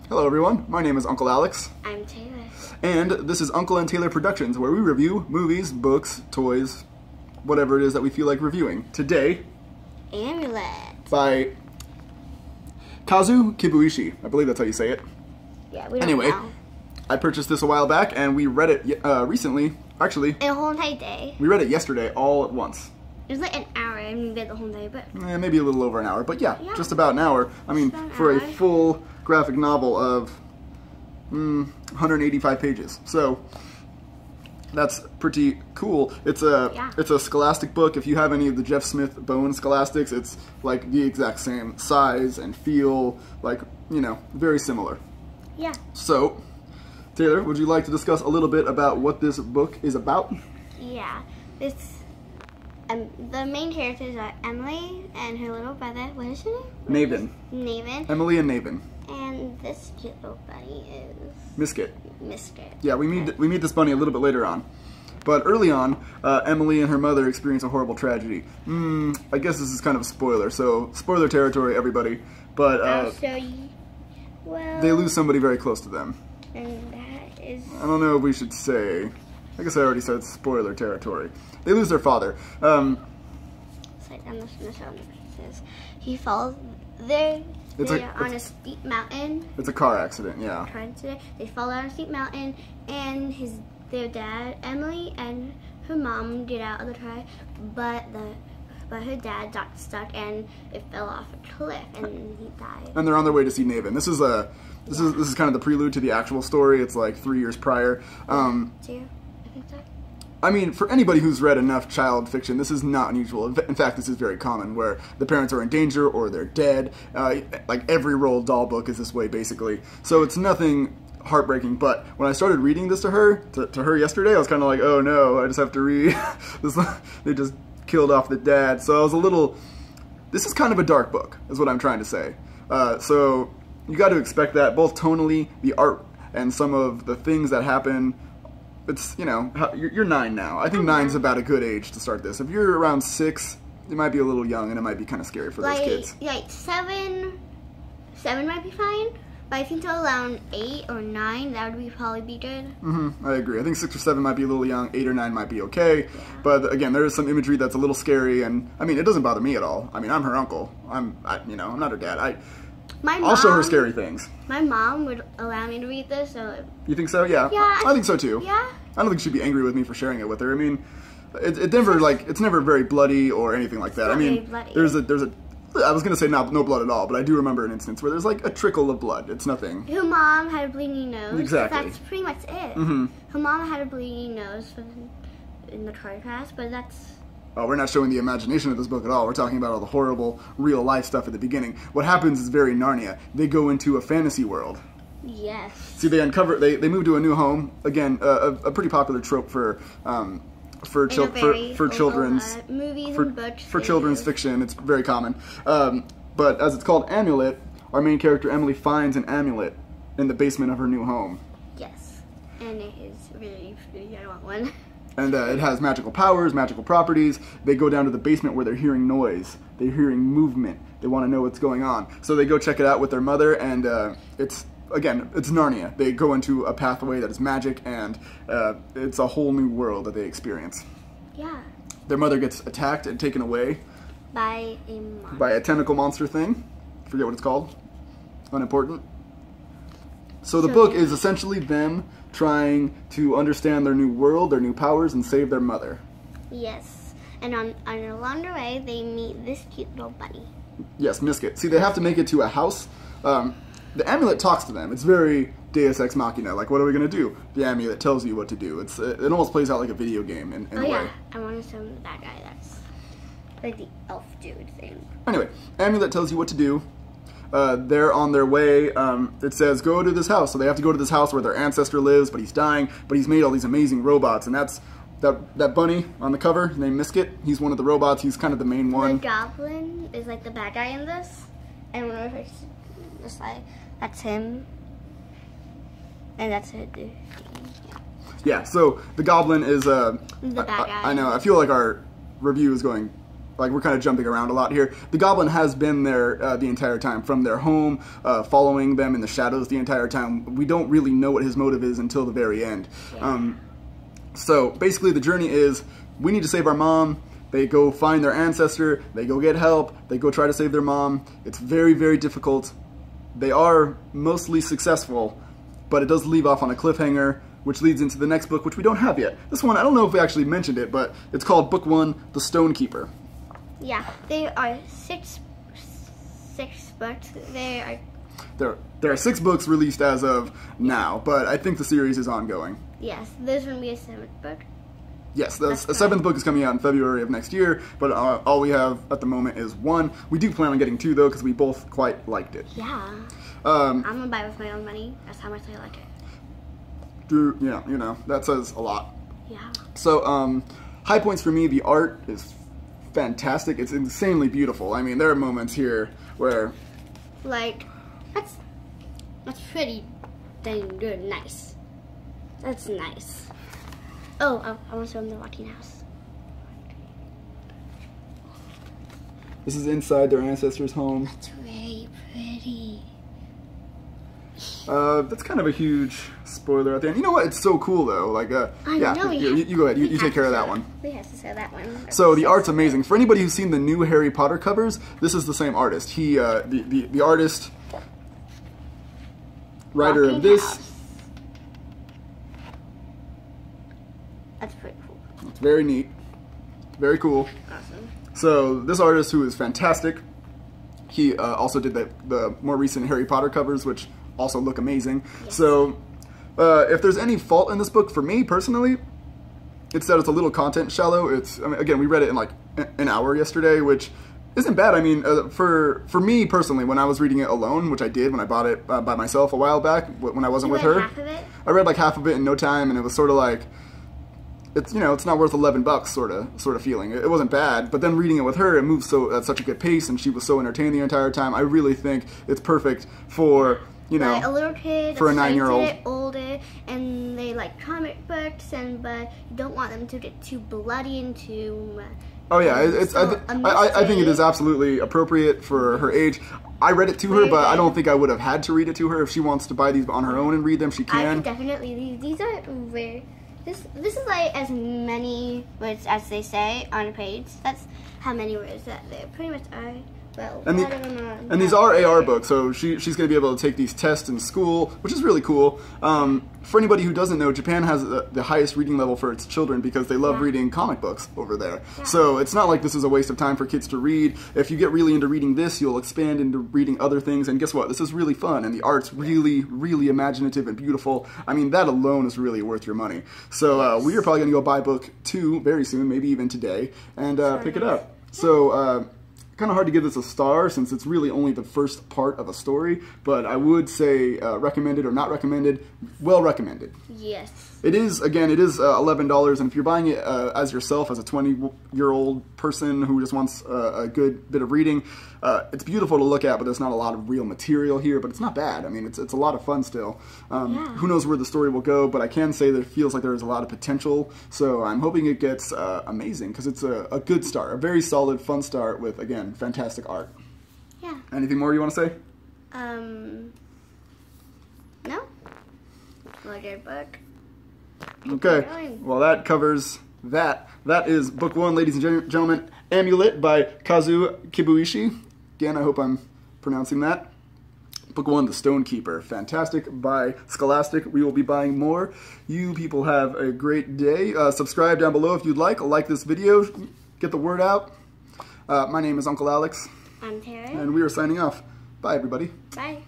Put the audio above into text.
Hello everyone, my name is Uncle Alex. I'm Taylor. And this is Uncle and Taylor Productions, where we review movies, books, toys, whatever it is that we feel like reviewing. Today, Amulet. By Kazu Kibuishi. I believe that's how you say it. Yeah, we don't Anyway, know. I purchased this a while back and we read it recently. Actually, In a whole entire day. we read it yesterday all at once. It was like an hour and we read the whole day, but Maybe a little over an hour, but yeah, Yeah. just about an hour. I mean, about an for a hour. full graphic novel of 185 pages. So that's pretty cool. It's a scholastic book. If you have any of the Jeff Smith Bone scholastics, it's like the exact same size and feel, like, you know, very similar. yeah. So, Taylor, would you like to discuss a little bit about what this book is about? Yeah. The main characters are Emily and her little brother. What is her name? Naven. Emily and Naven. And this cute little bunny is Miskit. Miskit. Yeah, we meet this bunny a little bit later on. But early on, Emily and her mother experience a horrible tragedy. I guess this is kind of a spoiler, so spoiler territory, everybody. But I'll show you. Well, they lose somebody very close to them. and that is... I don't know if we should say. I guess I already said spoiler territory. They lose their father. It's like on the show says he falls there. They're on a steep mountain. It's a car accident, yeah. They fall down a steep mountain, and their dad, Emily, and her mom get out of the car, but her dad got stuck and it fell off a cliff and he died. And they're on their way to see Naven. This is kind of the prelude to the actual story. It's like 3 years prior. I think so. I mean, for anybody who's read enough child fiction, this is not unusual. In fact, this is very common, where the parents are in danger or they're dead. Like every Roald Dahl book is this way, basically. So it's nothing heartbreaking. But when I started reading this to her yesterday, I was kind of like, oh no, I just have to read this. They just killed off the dad. So I was a little. This is kind of a dark book, is what I'm trying to say. So you got to expect that, both tonally, the art, and some of the things that happen. It's, you know, you're 9 now. I think 9's about a good age to start this. If you're around 6, it might be a little young and it might be kind of scary for those kids. Like 7 might be fine, but I think till around 8 or 9, that would probably be good. I agree. I think 6 or 7 might be a little young. 8 or 9 might be okay. Yeah. But again, there is some imagery that's a little scary, and I mean, it doesn't bother me at all. I mean, I'm her uncle. I'm not her dad. I'll show her scary things. My mom would allow me to read this, so... You think so? Yeah. Yeah. I think so too. Yeah. I don't think she'd be angry with me for sharing it with her. I mean, it's never very bloody or anything like that. I mean, there's a I was gonna say no blood at all, but I do remember an instance where there's like a trickle of blood. It's nothing. Her mom had a bleeding nose. Exactly. That's pretty much it. Her mom had a bleeding nose in the car crash, but that's... Oh, we're not showing the imagination of this book at all. We're talking about all the horrible, real-life stuff at the beginning. What happens is very Narnia. They go into a fantasy world. Yes. See, they move to a new home. Again, a pretty popular trope for children's movies and books. For children's fiction. It's very common. But as it's called Amulet, our main character Emily finds an amulet in the basement of her new home. Yes. And it is really, I want one. And it has magical powers, magical properties. They go down to the basement where they're hearing noise. They're hearing movement. They want to know what's going on. So they go check it out with their mother, and it's Narnia. They go into a pathway that is magic, and it's a whole new world that they experience. Yeah. Their mother gets attacked and taken away by a monster. By a tentacle monster thing. Forget what it's called. Unimportant. So the book is essentially them trying to understand their new world, their new powers, and save their mother. Yes. And along the way, they meet this cute little bunny. Yes, Miskit. See, they have to make it to a house. The amulet talks to them. It's very Deus Ex Machina. Like, what are we going to do? The amulet tells you what to do. It almost plays out like a video game in a way. I want to show them that guy. That's like the elf dude thing. Anyway, amulet tells you what to do. They're on their way. It says, go to this house. So they have to go to this house where their ancestor lives, but he's dying. But he's made all these amazing robots, and that's that bunny on the cover named Miskit. He's one of the robots. He's kind of the main one. The goblin is like the bad guy in this. And whenever it's just like, that's him. And that's it. Yeah, so the goblin is the bad guy. I know. I feel like our review is going like we're kind of jumping around a lot here. The goblin has been there the entire time, from their home, following them in the shadows the entire time. We don't really know what his motive is until the very end. Yeah. So basically the journey is, we need to save our mom. They go find their ancestor, they go get help, they go try to save their mom. It's very, very difficult. They are mostly successful, but it does leave off on a cliffhanger, which leads into the next book, which we don't have yet. This one, I don't know if we actually mentioned it, but it's called Book 1, The Stonekeeper. Yeah, there are six books. There are 6 books released as of now, but I think the series is ongoing. Yes, there's going to be a 7th book. Yes, the 7th book is coming out in February of next year, but all we have at the moment is 1. We do plan on getting 2, though, because we both quite liked it. Yeah. I'm going to buy it with my own money. That's how much I like it. Yeah, you know, that says a lot. Yeah. So, high points for me, the art is fantastic. It's insanely beautiful. I mean, there are moments here where... Like, that's pretty dang good. Nice. That's nice. Oh, I want to show them the rocking house. This is inside their ancestor's home. That's very pretty. That's kind of a huge spoiler at the end. You know what? It's so cool, though. Like, yeah, know, you go ahead. You take care of that one. We have to show that one. So the art's amazing. For anybody who's seen the new Harry Potter covers, this is the same artist. He, the artist, writer of this. House. That's pretty cool. It's very neat. Very cool. Awesome. So this artist, who is fantastic, he also did the more recent Harry Potter covers, which also look amazing. Yes. So if there's any fault in this book, for me personally, it's that it's a little content shallow. It's, I mean, again, we read it in like an hour yesterday, which isn't bad. I mean, for me personally, when I was reading it alone, which I did when I bought it by myself a while back, when I wasn't with her, half of it? I read like half of it in no time, and it was sort of like, it's, you know, it's not worth $11 sort of feeling. It wasn't bad, but then reading it with her, it moves at such a good pace, and she was so entertained the entire time. I really think it's perfect for, you know, like a little kid for a that's 9-year-old. trying to get older, and they like comic books, but you don't want them to get too bloody and too. Oh yeah, I think it is absolutely appropriate for her age. I read it to her, but I don't think I would have had to read it to her. If she wants to buy these on her own and read them, she can. I could definitely. These are very. This is like as many words as they say on a page. That's how many words that there pretty much are. Well, and these are AR books, so she's going to be able to take these tests in school, which is really cool. For anybody who doesn't know, Japan has the highest reading level for its children because they love reading comic books over there. Yeah. So it's not like this is a waste of time for kids to read. If you get really into reading this, you'll expand into reading other things, and guess what? This is really fun, and the art's really, really imaginative and beautiful. I mean, that alone is really worth your money. So we are probably going to go buy book 2 very soon, maybe even today, and pick it up. So... kind of hard to give this a star since it's really only the first part of a story, but I would say recommended or not recommended, well recommended. Yes. It is, again, it is $11, and if you're buying it as yourself, as a 20-year-old person who just wants a good bit of reading, it's beautiful to look at, but there's not a lot of real material here, but it's not bad. I mean, it's a lot of fun still. Who knows where the story will go, but I can say that it feels like there is a lot of potential, so I'm hoping it gets amazing, because it's a good start, a very solid, fun start with, again, fantastic art. Yeah. Anything more you want to say? No. Like a book. Okay, well that covers that. That is book 1, ladies and gentlemen, Amulet by Kazu Kibuishi. Again, I hope I'm pronouncing that. Book 1, The Stonekeeper. Fantastic, by Scholastic. We will be buying more. You people have a great day. Subscribe down below if you'd like this video. Get the word out. My name is Uncle Alex. I'm Tara. And we are signing off. Bye, everybody. Bye.